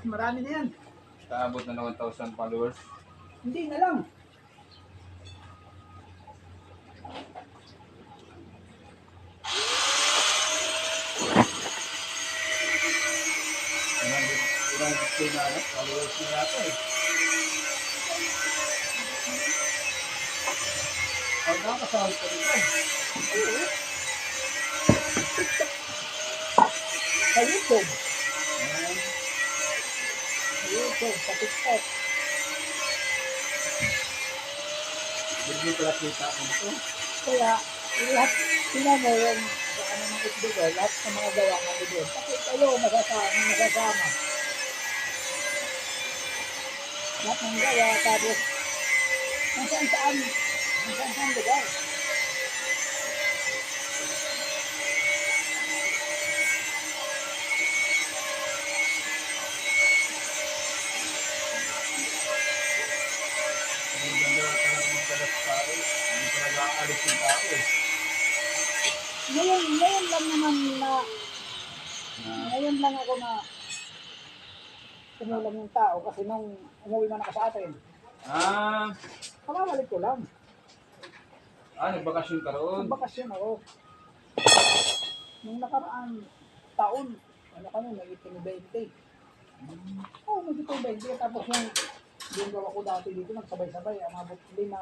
Marami na yan. Kaabot na ng 1,000 followers. Hindi na lang. Ilang display na followers na yata eh. Pag nakasahod ka rin yan. Sa YouTube. Sa YouTube, sa TikTok. Hindi pala kita mo ito. Kaya, lahat, sila mo yung ano ng itbigo, lahat ng mga gawa ng video. Kasi kayo masasama. Lahat ng gawa, tapos, kung saan lugar. Ang ganda na talaga magdalas tao. Hindi talaga aalis yung tao eh. Ngayon lang naman na, ngayon lang ako na tumulang yung tao kasi nung umuwi man ako sa atin, kamabalik ko lang. Nagbakasyon ka roon. Nagbakasyon ako. Nung nakaraan taon, ano kami, may 18-20. Oo, may 18-20. Tapos yung gawa ko dati dito, nagsabay-sabay, amabot 5.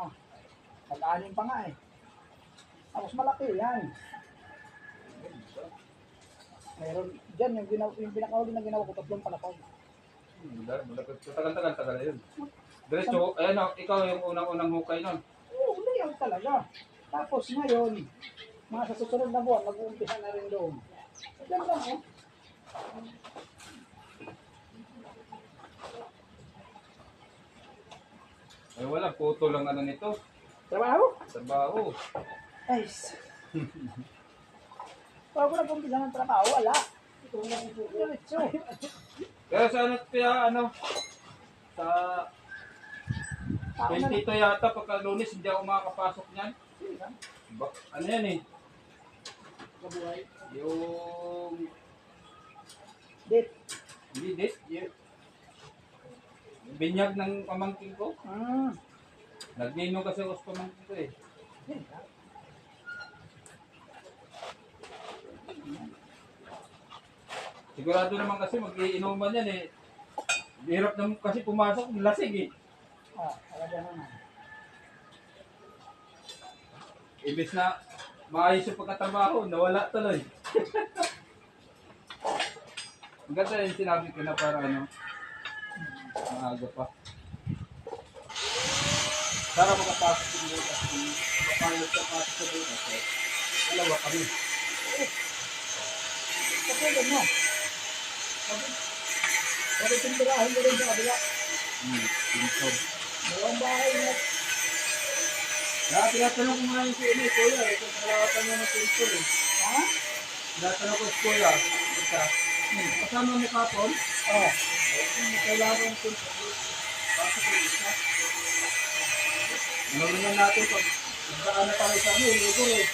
Nag-anim pa nga eh. Tapos malaki yan. Meron, dyan yung pinakahuli na ginawa ko, 3 palakog. Tagal yun. Diretso, ayan o, ikaw yung unang hukay nun. Oo, layout talaga. Tapos ngayon, mga sa susunod na buwan, mag-uumpisa na rin doon. Diyan lang eh. Ay wala, photo lang ano nito. Trabaho? Trabaho. Nice. Pag ako nag-umpisa ng trabaho, wala. Diretso. Kaya sa sa 22 yata pagka Lunes hindi ako makakapasok niyan. Ano yan eh? Kabuhay. Yung Date. hindi date. Yung binyag ng pamangkin ko. Nagninong kasi ako sa pamangkin ko eh. Sigurado naman kasi mag-iinuman yan eh. Hirap naman kasi pumasok, lasig eh. Talaga naman. Ibig na maayos yung pagkatrabaho, nawala tuloy. Ang ganda yung sinabi ko na para maaga pa. Para makapasok yung bukas. Makapayos ka pasok sa bukas. Dalawa kami. Kasi mo. Sabi tindirahin mo rin sa kabila. Pinsod. Dalawang bahay mo. Tinatanong ko nga yung si Eli, kuya eh, kung kalawatan mo ng pinsod eh. Ha? Tinatanong ko si kuya, isa. Kasama mo kapon? Oo. Kailangan ng pinsod. Pasok ko isa. Naman natin pag nagdaan na tayo sa amin, ito eh.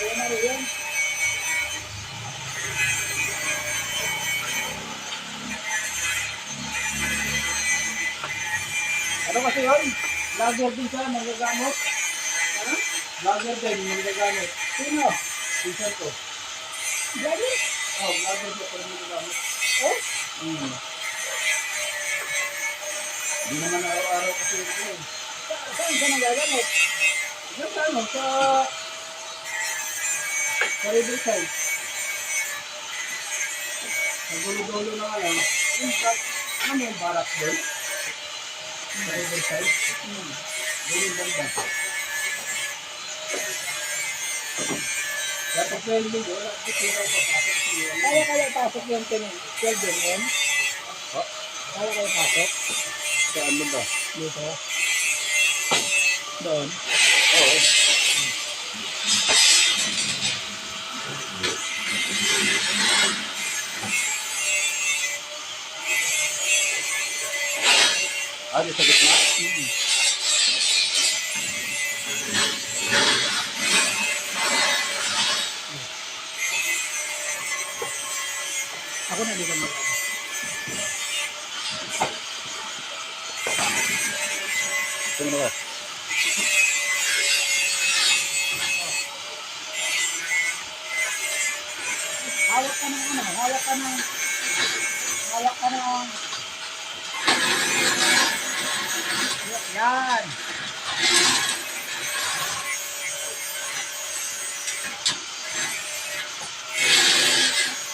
Kaya na rin yan. Ano kasi yun? Vlogger din siya, nanggagamot. Ha? Vlogger din, nanggagamot. Sino? Pinsan ko. Gabi? Vlogger siya pala nanggagamot. Oh? Hindi naman araw-araw kasi ito eh. Saan ka nagagamot? Sa Riverside. Sa gulo-gulo na nga lang. Ano yung barak doon? Sa Riverside? Doon yung banda. Dapat na yung linggo, wala dito na papasok siya. Kaya pasok yung 12 mm? Kaya pasok? Saan mo ba? Dito. Doon? Oo. Di sa gitna? Ako na di ka mag Tingnan ka. Hawak ka ng ano, hawak ka ng, yan.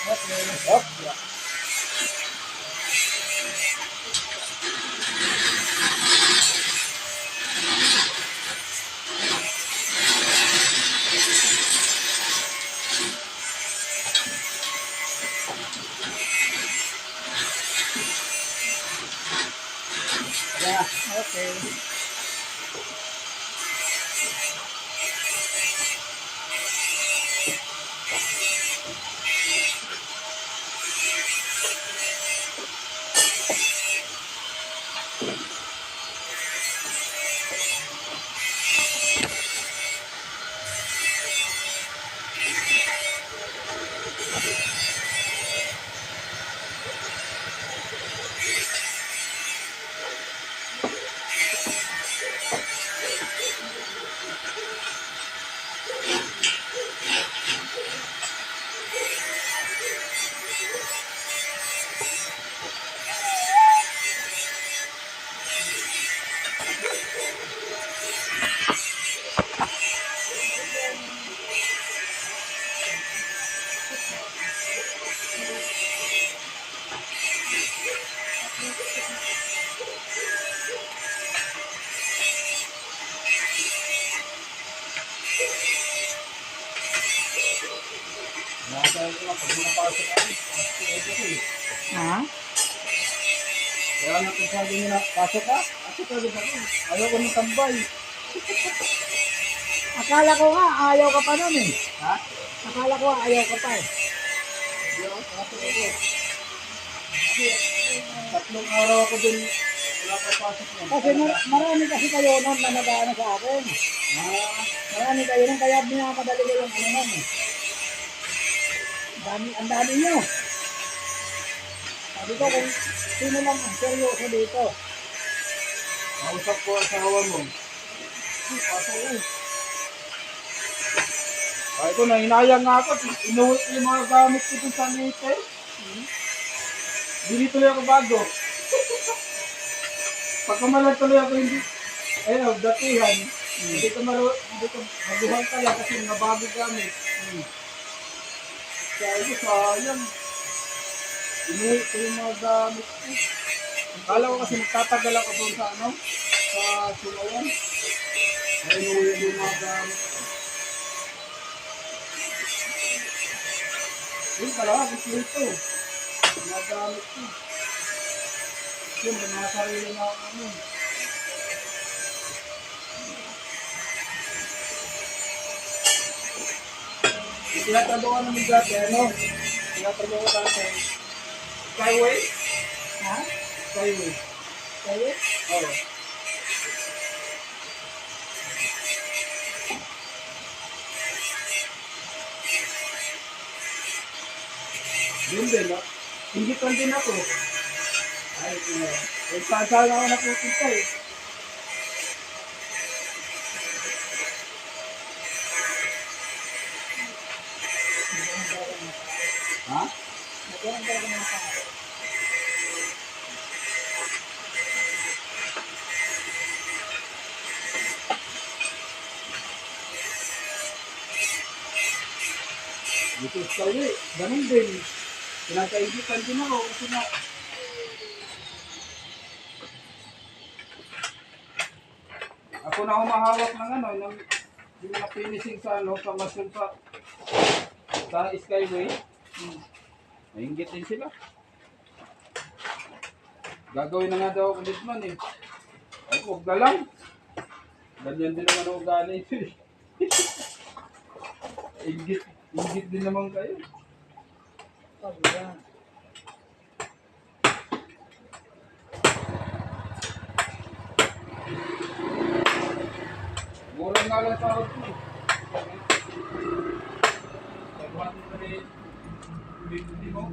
Okay. Hop. Yeah, okay. Nakasaya ko nga, pag nakapasok ako, Ha? kaya nagsasabi nyo na, pasok ka? Pasok ka rin ako. Ayaw ko ng tambay. Akala ko nga, ayaw ka pa nun eh. Ha? Akala ko nga, ayaw ka pa eh. Hindi ako, pasok ako. Kasi, 3 araw ako din, wala pa pasok mo. Kasi marami kasi kayo nun na nag-ano sa akin. Marami kayo nun, kaya minamadali ko yung ano nun eh. Ang dami nyo. Sabi ko kung sino lang ang seryoso dito. Kausap ko ang asawa mo. Pasok ko. Ay, ito, nahinayang nga ako. Inuwi ko yung mga gamit ko dun sa Leyte. Hindi tuloy ako bago. Pagkamalan tuloy ako hindi. Ayun, datihan. Hindi ko maguhan pala kasi mga bago gamit. Kaya ito, sayang. Inuwi ko yung mga gamit ko. Akala ko kasi magtatagal ako doon sa ano, sa Sulayan. Ay, inuwi ko yung mga gamit ko. Yun pala, gusto ito. Mga gamit ko. Yun, may mga sarili na ako ano. Tinatrabaho namin dati, ano? Tinatrabaho dati. Skyway? Ha? Skyway. Kayo? Oo. Yun din, no? Hingitan din ako. Ay, saan ako napupunta eh. Ha? Nagkaroon talaga ng tao. Dito sa uwi, ganun din. Pinagkaibigan din ako kasi na ako na humahawak ng ano, ng yung mga finishing sa ano, sa masun sa Skyway. Nainggit din sila. Gagawin na nga daw ako ulit man eh. Ay, huwag na lang. Ganyan din naman ang ugali ito eh. Inggit din naman kayo. Sabi yan. Mura nga lang sa ko. Pagmati pa rin. Hindi mo.